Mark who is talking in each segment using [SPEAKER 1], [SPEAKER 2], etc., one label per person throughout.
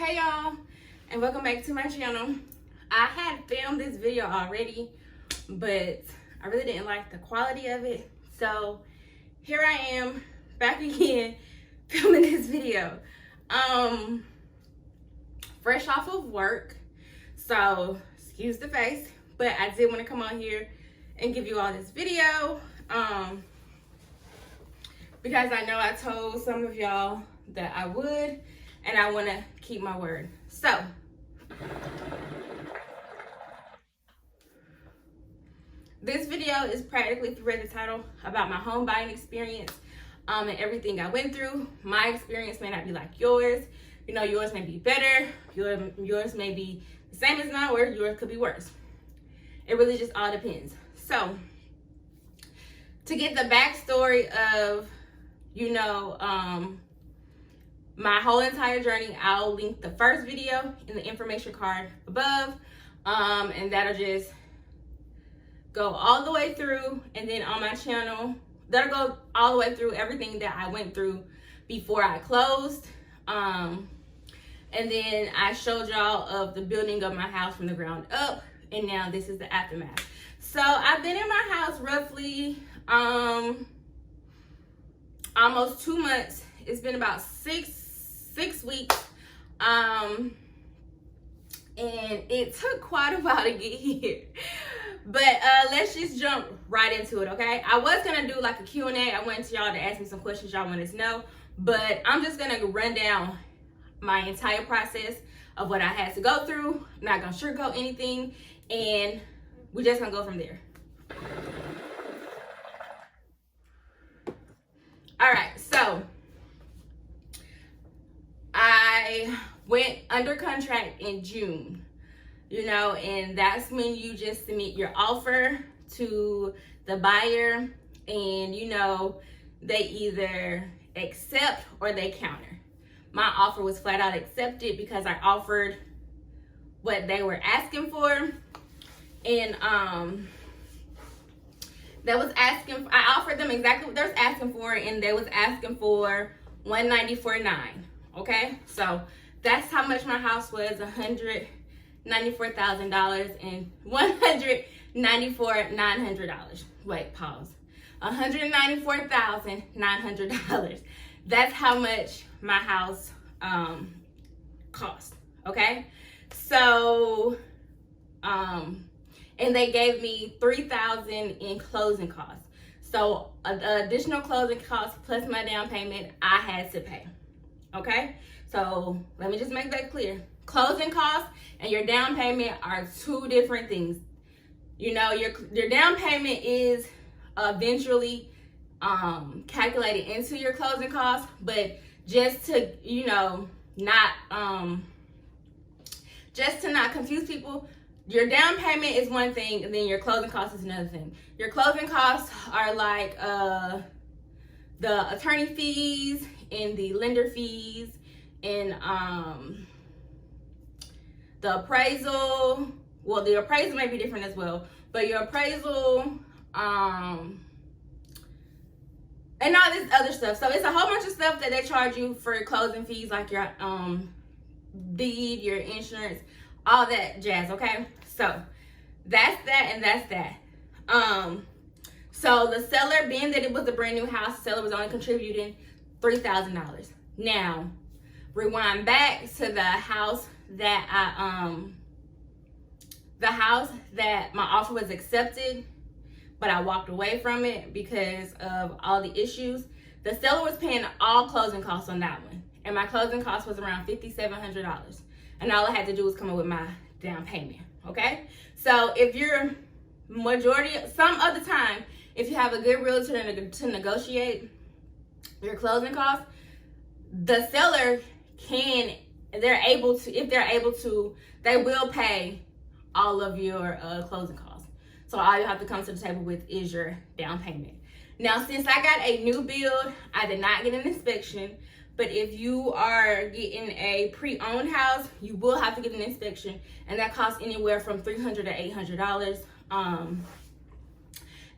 [SPEAKER 1] Hey y'all, and welcome back to my channel. I had filmed this video already, but I really didn't like the quality of it, so here I am back again filming this video. Fresh off of work, so excuse the face, but I did want to come on here and give you all this video because I know I told some of y'all that I would, and I want to keep my word. So this video is practically, if you read the title, about my home buying experience and everything I went through. My experience may not be like yours. You know, yours may be better. Yours may be the same as mine, or yours could be worse. It really just all depends. So to get the backstory of, you know, my whole entire journey, I'll link the first video in the information card above, and that'll just go all the way through. And then on my channel, that'll go all the way through everything that I went through before I closed. And then I showed y'all of the building of my house from the ground up, and now this is the aftermath. So I've been in my house roughly almost 2 months. It's been about six weeks, and it took quite a while to get here, but let's just jump right into it. Okay, I was gonna do like a Q&A. I wanted y'all to ask me some questions y'all wanted to know, but I'm just gonna run down my entire process of what I had to go through. I'm not gonna sugarcoat anything, and we're just gonna go from there. All right, so I went under contract in June, you know, and that's when you just submit your offer to the buyer, and you know, they either accept or they counter. My offer was flat out accepted because I offered what they were asking for, and I offered them exactly what they was asking for, and they was asking for $194,900. Okay, so that's how much my house was, $194,000 and $194,900. Wait, pause. $194,900. That's how much my house cost. Okay, so and they gave me $3,000 in closing costs. So additional closing costs plus my down payment I had to pay. Okay, so let me just make that clear. Closing costs and your down payment are two different things. You know, your down payment is eventually calculated into your closing costs, but just to, you know, just to not confuse people, your down payment is one thing, and then your closing costs is another thing. Your closing costs are like the attorney fees and the lender fees and the appraisal. Well, the appraisal may be different as well, but your appraisal and all this other stuff. So it's a whole bunch of stuff that they charge you for closing fees, like your deed, your insurance, all that jazz. Okay, so that's that, and that's that. So the seller, being that it was a brand new house, the seller was only contributing $3,000. Now, rewind back to the house that my offer was accepted, but I walked away from it because of all the issues. The seller was paying all closing costs on that one, and my closing cost was around $5,700, and all I had to do was come up with my down payment. Okay, so if you're some of the time, if you have a good realtor to negotiate your closing costs, the seller if they're able to, they will pay all of your closing costs. So all you have to come to the table with is your down payment. Now, since I got a new build, I did not get an inspection, but if you are getting a pre-owned house, you will have to get an inspection, and that costs anywhere from $300 to $800.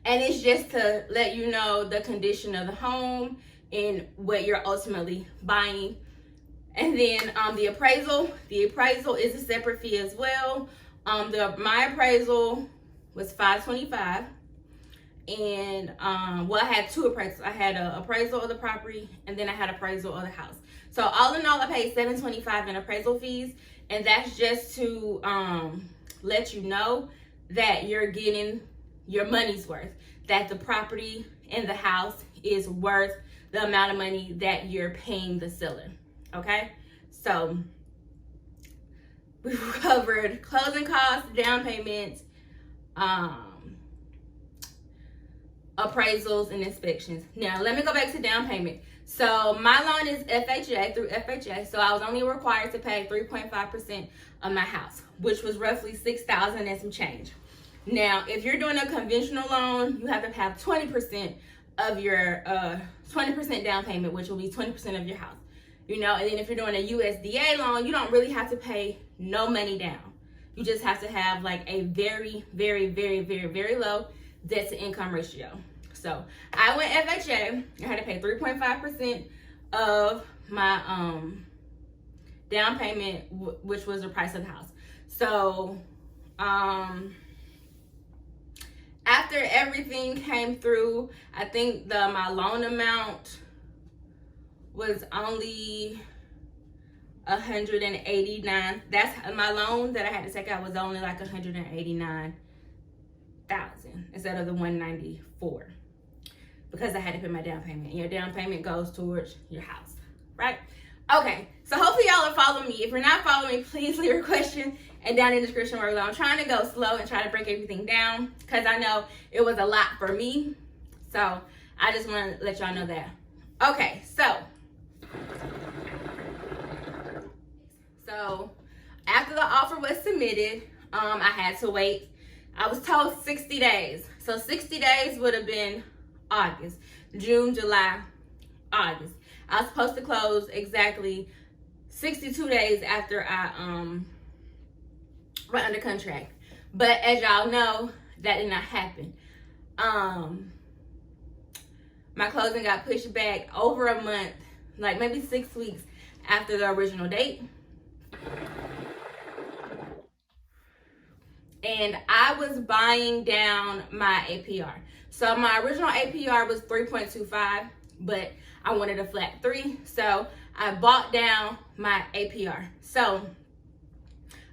[SPEAKER 1] And it's just to let you know the condition of the home and what you're ultimately buying. And then the appraisal is a separate fee as well. My appraisal was $525, and well, I had two appraisals. I had an appraisal of the property, and then I had appraisal of the house. So all in all, I paid $725 in appraisal fees, and that's just to let you know that you're getting your money's worth, that the property and the house is worth the amount of money that you're paying the seller. Okay, so we've covered closing costs, down payments, appraisals, and inspections. Now let me go back to down payment. So my loan is FHA, through FHA, so I was only required to pay 3.5% of my house, which was roughly $6,000 and some change. Now if you're doing a conventional loan, you have to have 20% of your 20% down payment, which will be 20% of your house. You know, and then if you're doing a USDA loan, you don't really have to pay no money down. You just have to have like a very, very, very, very, very low debt to income ratio. So I went FHA. I had to pay 3.5% of my down payment, which was the price of the house. So after everything came through, I think my loan amount was only $189,000. That's my loan that I had to take out was only like $189,000 instead of the $194,000, because I had to pay my down payment. And your down payment goes towards your house, right? Okay, so hopefully y'all are following me. If you're not following me, please leave your question and down in the description below. I'm trying to go slow and try to break everything down because I know it was a lot for me. So I just want to let y'all know that. Okay, so after the offer was submitted, I had to wait. I was told 60 days. So 60 days would have been August, June, July, August. I was supposed to close exactly 62 days after I went under contract. But as y'all know, that did not happen. My closing got pushed back over a month, like maybe 6 weeks after the original date. And I was buying down my APR. So my original APR was 3.25, but I wanted a flat 3. So I bought down my APR. So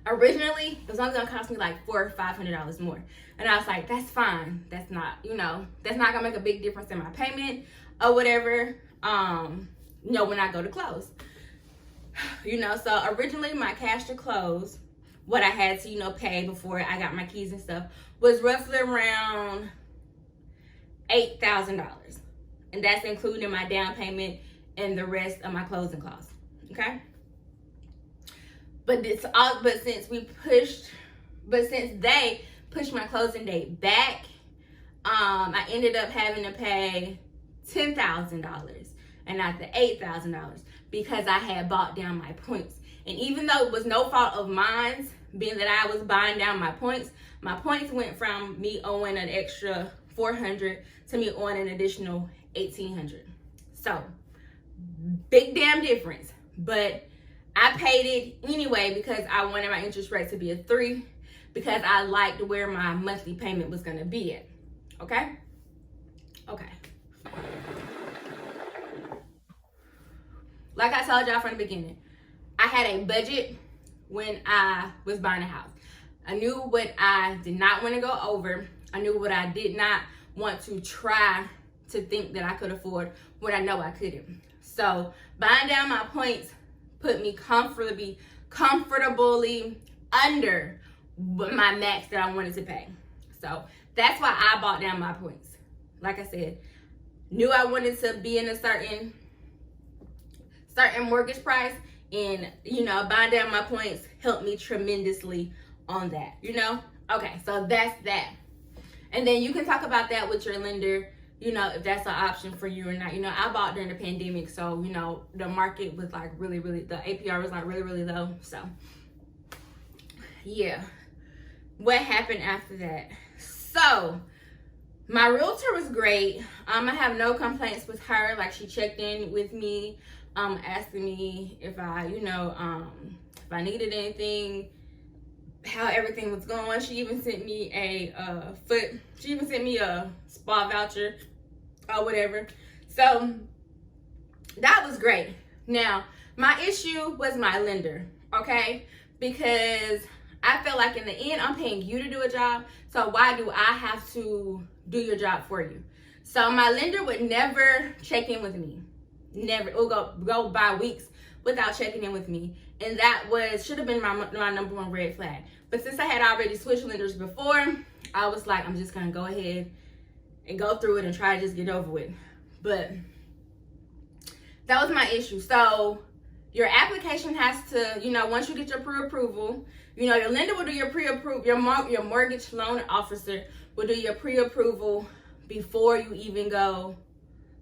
[SPEAKER 1] originally, it was only gonna cost me like $400 or $500 more. And I was like, that's fine. That's not, that's not gonna make a big difference in my payment or whatever, when I go to close. So originally my cash to close, what I had to, pay before I got my keys and stuff, was roughly around $8,000. And that's including my down payment and the rest of my closing costs, okay? But since they pushed my closing date back, I ended up having to pay $10,000 and not the $8,000 because I had bought down my points. And even though it was no fault of mine, being that I was buying down my points went from me owing an extra $400 to me owing an additional $1,800. So big damn difference. But I paid it anyway because I wanted my interest rate to be a 3, because I liked where my monthly payment was gonna be at. Okay? Okay. Like I told y'all from the beginning, I had a budget when I was buying a house. I knew what I did not want to go over. I knew what I did not want to try to think that I could afford when I know I couldn't. So buying down my points put me comfortably under my max that I wanted to pay. So that's why I bought down my points. Like I said, knew I wanted to be in a certain mortgage price, and buying down my points helped me tremendously on that. Okay, so that's that. And then you can talk about that with your lender, if that's an option for you or not. I bought during the pandemic, so the market was like really, the APR was like really low. So yeah, what happened after that? So my realtor was great. I have no complaints with her. Like, she checked in with me asking me if I, if I needed anything, how everything was going. She even sent me a spa voucher or whatever. So that was great. Now, my issue was my lender, okay? Because I felt like in the end, I'm paying you to do a job, so why do I have to do your job for you? So my lender would never check in with me. Never. It would go by weeks without checking in with me. And that should have been my number one red flag. But since I had already switched lenders before, I was like, I'm just going to go ahead and go through it and try to just get over with. But that was my issue. So your application has to, once you get your pre-approval, your lender will do your pre-approval, your mortgage loan officer will do your pre-approval before you even go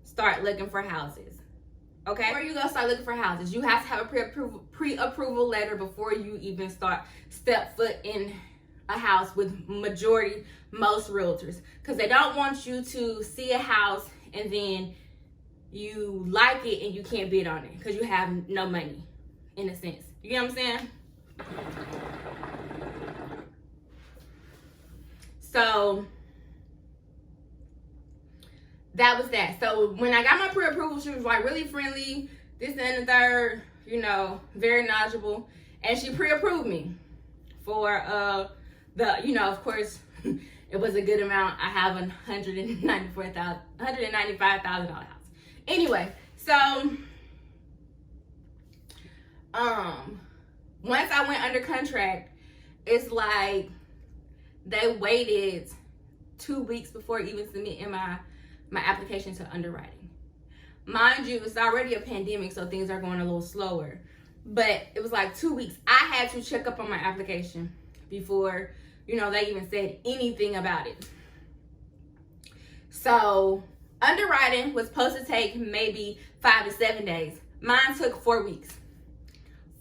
[SPEAKER 1] start looking for houses. Okay? Before you go start looking for houses, you have to have a pre-approval letter before you even step foot in a house with most realtors. Because they don't want you to see a house and then you like it and you can't bid on it because you have no money, in a sense. You get what I'm saying? So that was that. So when I got my pre-approval, she was like really friendly, this and the third, very knowledgeable. And she pre-approved me for of course, it was a good amount. I have a $195,000 house. Anyway, so once I went under contract, it's like they waited 2 weeks before even submitting my application to underwriting. Mind you, it's already a pandemic, so things are going a little slower. But it was like 2 weeks. I had to check up on my application before, they even said anything about it. So underwriting was supposed to take maybe 5 to 7 days. Mine took 4 weeks.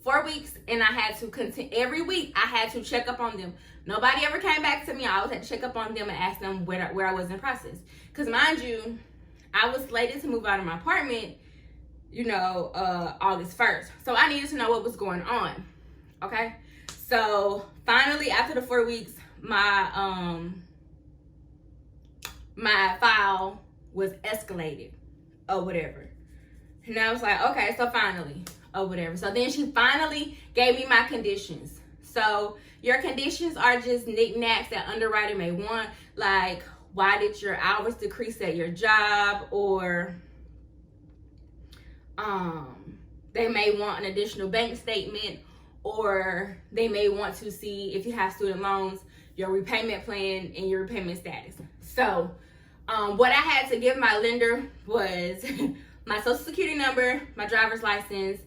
[SPEAKER 1] 4 weeks, and I had to continue. Every week, I had to check up on them. Nobody ever came back to me. I always had to check up on them and ask them where I was in the process. Because mind you, I was slated to move out of my apartment, August 1st. So I needed to know what was going on. Okay? So finally, after the 4 weeks, my file was escalated or whatever. And I was like, okay, so finally, or whatever. So then she finally gave me my conditions. So your conditions are just knickknacks that underwriting may want, like why did your hours decrease at your job, or they may want an additional bank statement, or they may want to see if you have student loans, your repayment plan, and your repayment status. So what I had to give my lender was my social security number, my driver's license,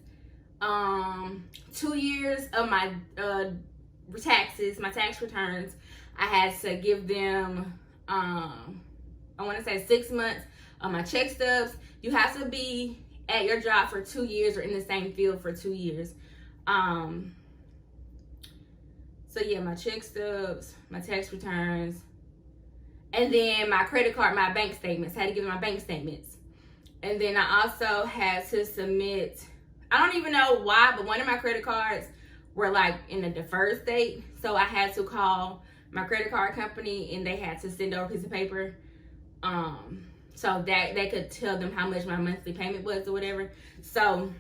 [SPEAKER 1] 2 years of my taxes, my tax returns. I had to give them, I want to say 6 months of my check stubs. You have to be at your job for 2 years or in the same field for 2 years. So yeah, my check stubs, my tax returns, and then my credit card, my bank statements. I had to give them my bank statements. And then I also had to submit, I don't even know why, but one of my credit cards were like in a deferred state. So I had to call my credit card company and they had to send over a piece of paper. So that they could tell them how much my monthly payment was or whatever. So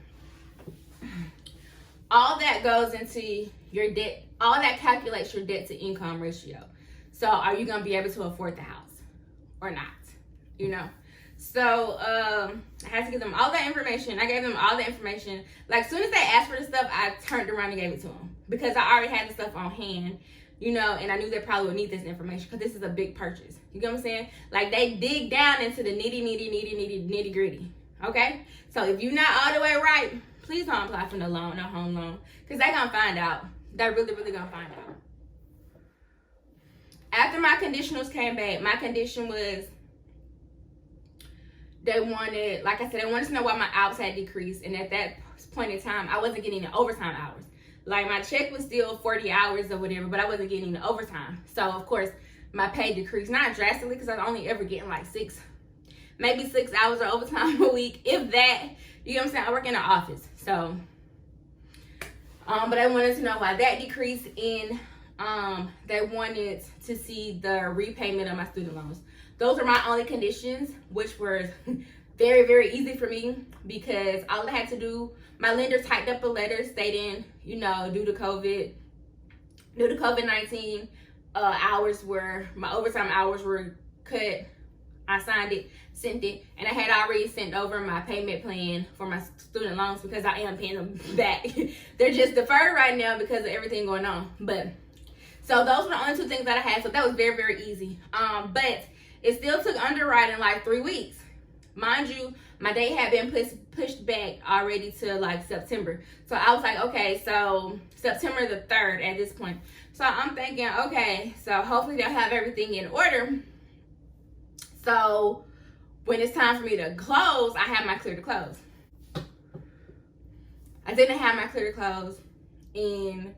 [SPEAKER 1] all that goes into your debt, all that calculates your debt to income ratio. So are you gonna be able to afford the house or not? So I had to give them all that information. I gave them all the information. Like, as soon as they asked for the stuff, I turned around and gave it to them. Because I already had the stuff on hand, and I knew they probably would need this information because this is a big purchase. You get what I'm saying? Like, they dig down into the nitty gritty. Okay? So if you're not all the way right, please don't apply for no loan, no home loan. Because they're going to find out. They're really, really going to find out. After my conditionals came back, my condition was, they wanted, like I said, they wanted to know why my hours had decreased. And at that point in time, I wasn't getting the overtime hours. Like, my check was still 40 hours or whatever, but I wasn't getting the overtime. So, of course, my pay decreased. Not drastically, because I was only ever getting like 6 maybe 6 hours of overtime a week, if that. You know what I'm saying? I work in an office, so but I wanted to know why that decreased, and they wanted to see the repayment of my student loans. Those are my only conditions, which were very, very easy for me, because all I had to do, my lender typed up a letter stating, you know, due to COVID-19, my overtime hours were cut. I signed it, sent it, and I had already sent over my payment plan for my student loans, because I am paying them back. They're just deferred right now because of everything going on. But so those were the only two things that I had. So that was very, very easy. But it still took underwriting like 3 weeks. Mind you, my date had been pushed back already to like September. So I was like, okay, so September the 3rd at this point. So I'm thinking, okay, so hopefully they'll have everything in order. So when it's time for me to close, I have my clear to close. I didn't have my clear to close, and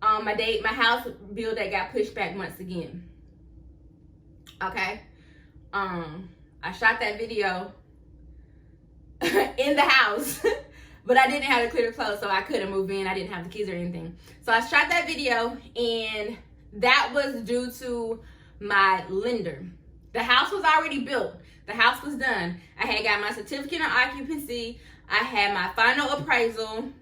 [SPEAKER 1] my house bill that got pushed back once again. Okay. I shot that video in the house, but I didn't have the clear to close, so I couldn't move in. I didn't have the keys or anything. So I shot that video, and that was due to my lender. The house was already built. The house was done. I had got my certificate of occupancy. I had my final appraisal.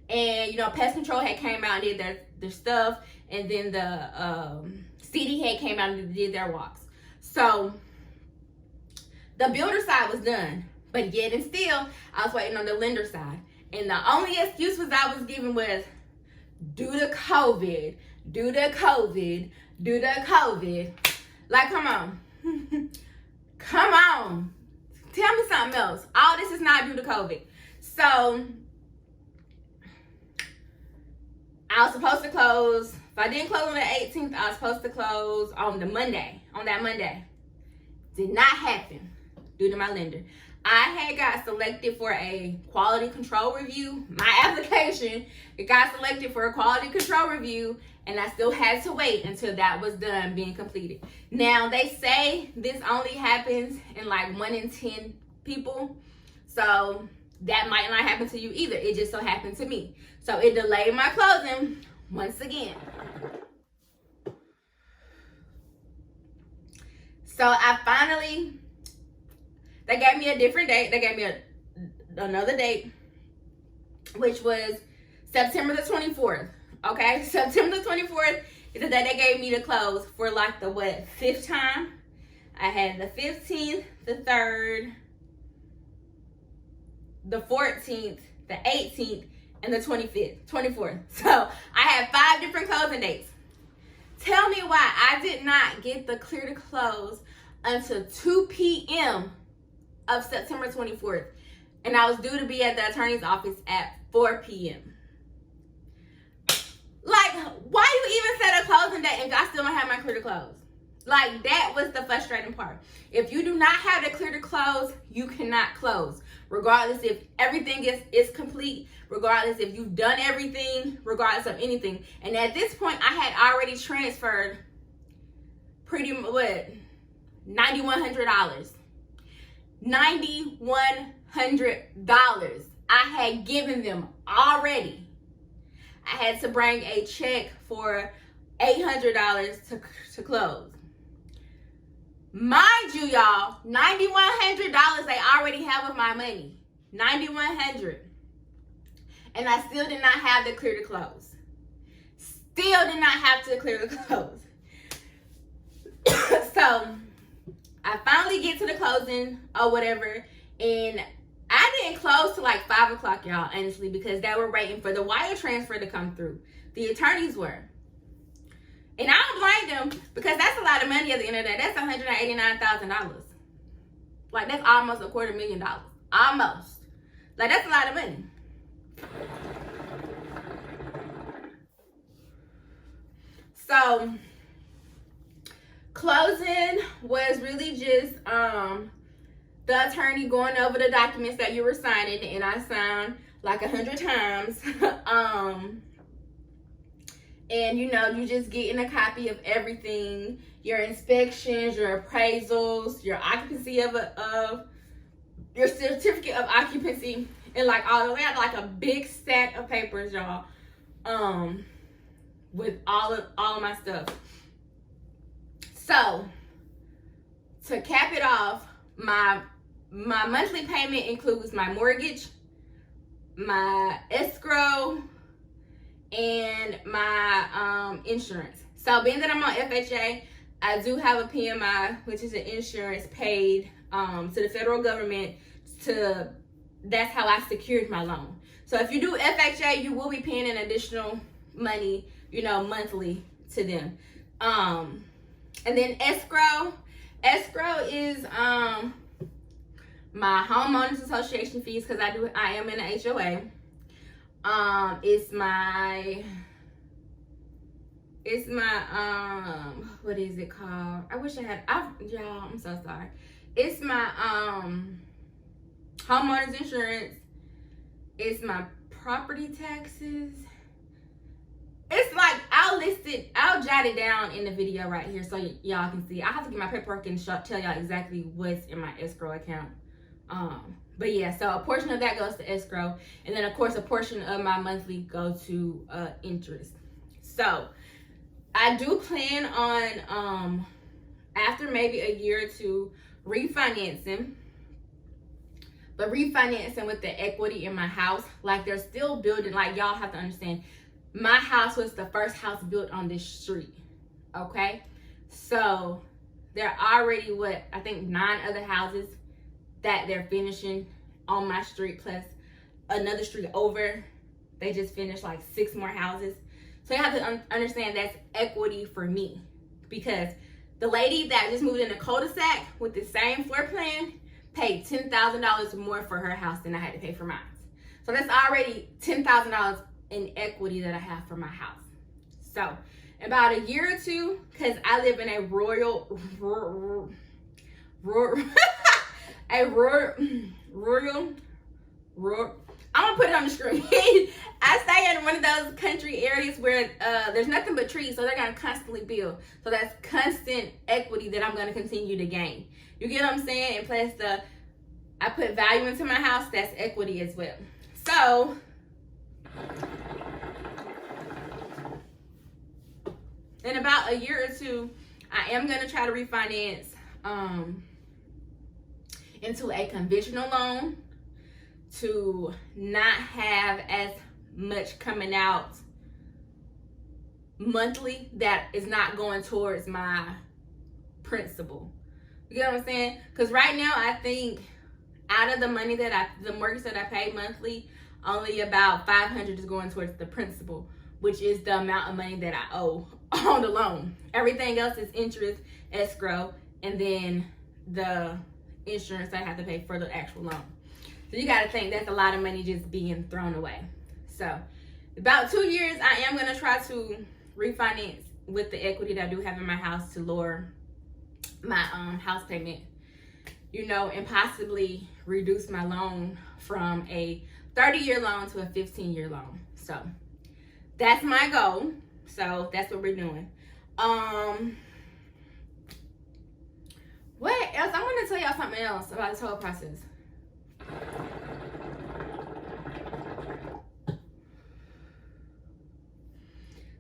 [SPEAKER 1] And, you know, pest control had came out and did their stuff. And then the CD had came out and did their walks. So the builder side was done. But yet and still, I was waiting on the lender side. And the only excuse I was given was, due to COVID, due to COVID, due to COVID. Like, come on. Come on. Tell me something else. All this is not due to COVID. So I was supposed to close. If I didn't close on the 18th, I was supposed to close on the Monday. On that Monday. Did not happen due to my lender. I had got selected for a quality control review. My application, it got selected for a quality control review, and I still had to wait until that was done being completed. Now, they say this only happens in like 1 in 10 people. So that might not happen to you either. It just so happened to me. So it delayed my closing once again. So I finally, they gave me a different date. They gave me another date, which was September the 24th. Okay, September the 24th is the day they gave me to close for like the 5th time. I had the 15th, the 3rd, the 14th, the 18th, and the 24th. So I had 5 different closing dates. Tell me why I did not get the clear to close until 2 p.m. of September 24th. And I was due to be at the attorney's office at 4 p.m. Like, why you even set a closing date if I still don't have my clear to close? Like, that was the frustrating part. If you do not have the clear to close, you cannot close. Regardless if everything is complete, regardless if you've done everything, regardless of anything. And at this point, I had already transferred pretty much, $9,100. $9,100 I had given them already. I had to bring a check for $800 to close. Mind you, y'all, $9,100 they already have of my money. $9,100. And I still did not have the clear to close. Still did not have to clear the close. So I finally get to the closing or whatever, and I didn't close till like 5 o'clock, y'all, honestly, because they were waiting for the wire transfer to come through. The attorneys were. And I don't blame them, because that's a lot of money at the end of the day. That's $189,000. Like, that's almost $250,000. Almost. Like, that's a lot of money. So, closing was really just the attorney going over the documents that you were signing, and I signed like 100 times. And you know, you just getting a copy of everything, your inspections, your appraisals, your occupancy of your certificate of occupancy, and like all the way out, like a big stack of papers, y'all, with all of my stuff. So to cap it off, my monthly payment includes my mortgage, my escrow, and my insurance. So being that I'm on FHA, I do have a PMI, which is an insurance paid to the federal government. That's how I secured my loan. So if you do FHA, you will be paying an additional money, you know, monthly to them. And then escrow is my homeowners association fees, because I am in an HOA. It's my what is it called? I wish I had, y'all, I'm so sorry. It's my homeowners insurance. It's my property taxes. It's like, I'll jot it down in the video right here so y'all can see. I have to get my paperwork and tell y'all exactly what's in my escrow account. But yeah, so a portion of that goes to escrow, and then of course a portion of my monthly go to interest. So I do plan on after maybe a year or two refinancing, but refinancing with the equity in my house. Like, they're still building, like, y'all have to understand, my house was the first house built on this street, okay? So there are already, I think 9 other houses that they're finishing on my street, plus another street over. They just finished like 6 more houses. So you have to understand that's equity for me, because the lady that just moved in the cul-de-sac with the same floor plan paid $10,000 more for her house than I had to pay for mine. So that's already $10,000 in equity that I have for my house. So about a year or two, because I live in a rural I'm gonna put it on the screen. I stay in one of those country areas where there's nothing but trees, so they're gonna constantly build. So that's constant equity that I'm gonna continue to gain. You get what I'm saying? And plus I put value into my house, that's equity as well. So in about a year or two, I am gonna try to refinance into a conventional loan, to not have as much coming out monthly that is not going towards my principal. You get what I'm saying? Because right now, I think out of the money the mortgage that I pay monthly, only about $500 is going towards the principal, which is the amount of money that I owe on the loan. Everything else is interest, escrow, and then the insurance I have to pay for the actual loan. So you got to think that's a lot of money just being thrown away. So about 2 years, I am going to try to refinance with the equity that I do have in my house to lower my house payment, you know, and possibly reduce my loan from a 30-year loan to a 15-year loan. So that's my goal. So that's what we're doing. What else? I want to tell y'all something else about this whole process.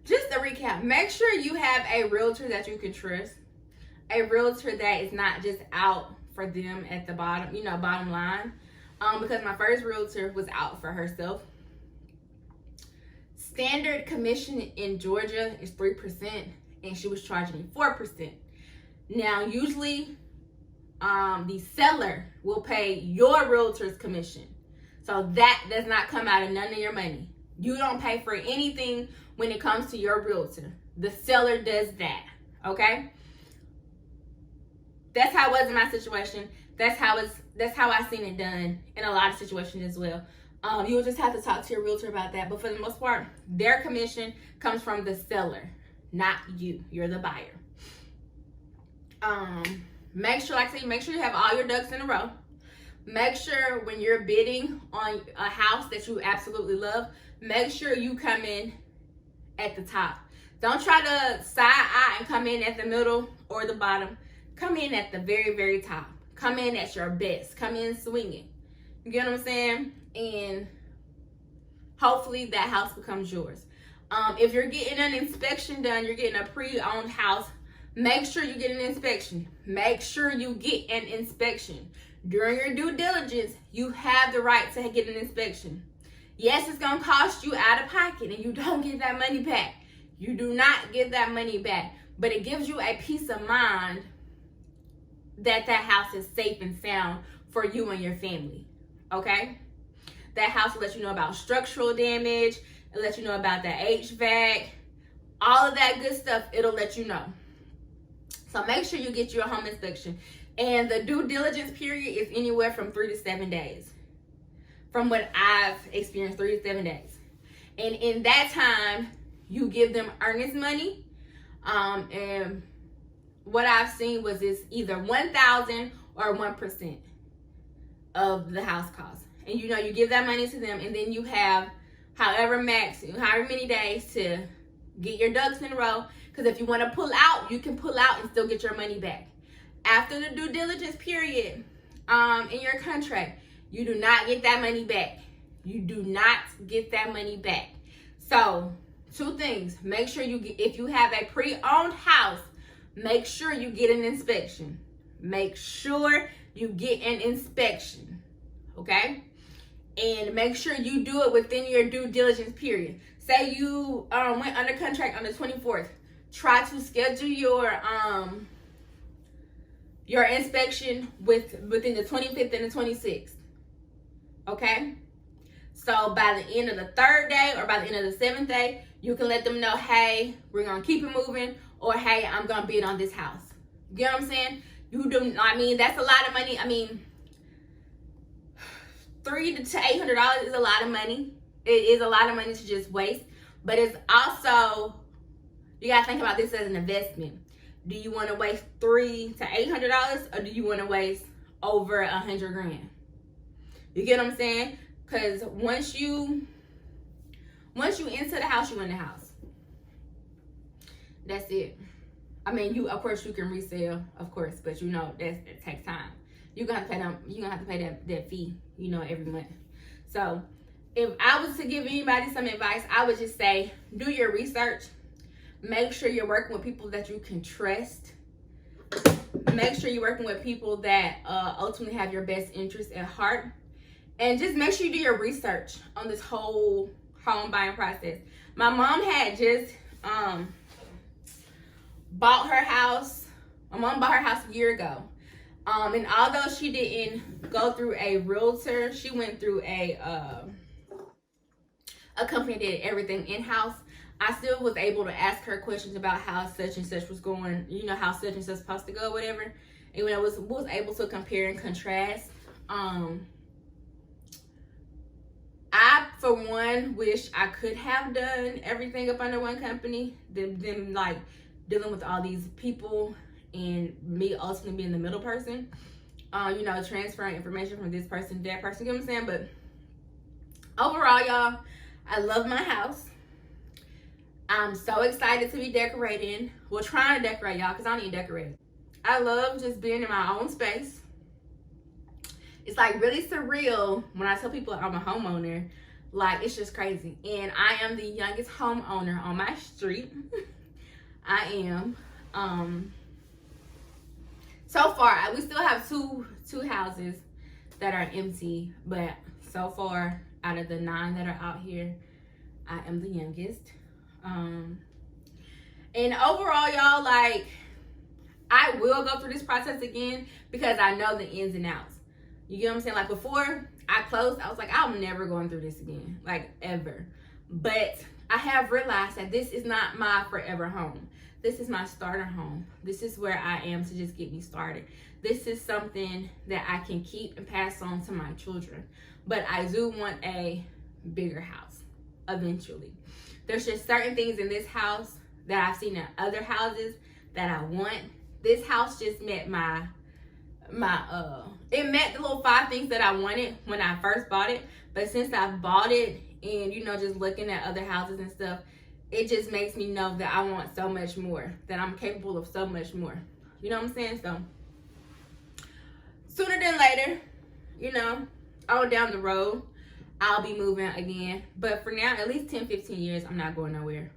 [SPEAKER 1] Just to recap, make sure you have a realtor that you can trust. A realtor that is not just out for them at the bottom, you know, bottom line. Because my first realtor was out for herself. Standard commission in Georgia is 3%, and she was charging me 4%. Now, usually, the seller will pay your realtor's commission. So that does not come out of none of your money. You don't pay for anything when it comes to your realtor. The seller does that, okay? That's how it was in my situation. That's how I seen it done in a lot of situations as well. You'll just have to talk to your realtor about that. But for the most part, their commission comes from the seller, not you. You're the buyer. Make sure, like I said, make sure you have all your ducks in a row. Make sure when you're bidding on a house that you absolutely love, make sure you come in at the top. Don't try to side eye and come in at the middle or the bottom. Come in at the very, very top. Come in at your best. Come in swinging. You get what I'm saying? And hopefully that house becomes yours. If you're getting an inspection done, you're getting a pre-owned house, make sure you get an inspection. Make sure you get an inspection. During your due diligence, you have the right to get an inspection. Yes, it's going to cost you out of pocket and you don't get that money back. You do not get that money back. But it gives you a peace of mind that that house is safe and sound for you and your family. Okay? That house will let you know about structural damage. It'll let you know about the HVAC. All of that good stuff, it'll let you know. So make sure you get your home inspection. And the due diligence period is anywhere from 3 to 7 days. From what I've experienced, 3 to 7 days. And in that time, you give them earnest money. And what I've seen was it's either 1,000 or 1% of the house cost. And you know, you give that money to them, and then you have however many days to get your ducks in a row. Because if you want to pull out, you can pull out and still get your money back. After the due diligence period, in your contract, you do not get that money back. You do not get that money back. So, 2 things. Make sure you get, if you have a pre-owned house, make sure you get an inspection. Make sure you get an inspection. Okay? And make sure you do it within your due diligence period. Say you went under contract on the 24th. Try to schedule your inspection within the 25th and the 26th. Okay? So by the end of the 3rd day or by the end of the 7th day, you can let them know, hey, we're going to keep it moving, or hey, I'm going to bid on this house. You get what I'm saying? That's a lot of money. $300 to $800 is a lot of money. It is a lot of money to just waste. But it's also, you got to think about this as an investment. Do you want to waste $300 to $800, or do you want to waste over $100,000? You get what I'm saying? Because once you enter the house, you in the house. That's it. Of course you can resell, of course, but you know that takes time. You're gonna have to pay that fee, every month. So if I was to give anybody some advice, I would just say, do your research. Make sure you're working with people that you can trust. Make sure you're working with people that ultimately have your best interest at heart. And just make sure you do your research on this whole home buying process. My mom had just bought her house. My mom bought her house a year ago. And although she didn't go through a realtor, she went through a company that did everything in-house. I still was able to ask her questions about how such and such was going, how such and such was supposed to go, whatever. And when I was able to compare and contrast, I, for one, wish I could have done everything up under one company, than like dealing with all these people and me ultimately being the middle person. Transferring information from this person to that person, you know what I'm saying? But overall, y'all, I love my house. I'm so excited to be decorating. Well, trying to decorate, y'all, because I don't even decorate. I love just being in my own space. It's like really surreal when I tell people I'm a homeowner. Like, it's just crazy. And I am the youngest homeowner on my street. I am. So far, we still have two houses that are empty. But so far, out of the 9 that are out here, I am the youngest. And overall, y'all, like, I will go through this process again because I know the ins and outs. You get what I'm saying? Like, before I closed, I was like, I'm never going through this again, like, ever. But I have realized that this is not my forever home. This is my starter home. This is where I am to just get me started. This is something that I can keep and pass on to my children. But I do want a bigger house eventually. There's just certain things in this house that I've seen in other houses that I want. This house just met it met the little 5 things that I wanted when I first bought it. But since I've bought it and, just looking at other houses and stuff, it just makes me know that I want so much more, that I'm capable of so much more. You know what I'm saying? So sooner than later, you know, all down the road, I'll be moving again. But for now, at least 10, 15 years, I'm not going nowhere.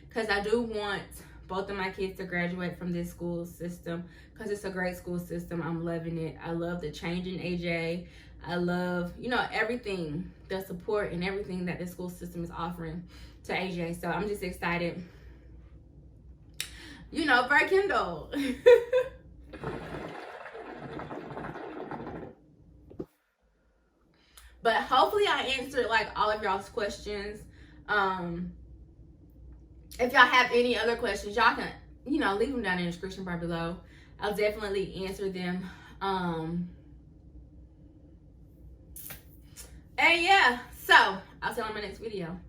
[SPEAKER 1] Because I do want both of my kids to graduate from this school system, because it's a great school system. I'm loving it. I love the change in AJ. I love, you know, everything, the support and everything that the school system is offering to AJ. So I'm just excited, you know, for Kendall. But hopefully I answered like all of y'all's questions. If y'all have any other questions, y'all can, you know, leave them down in the description bar below. I'll definitely answer them. And yeah, so I'll see you on my next video.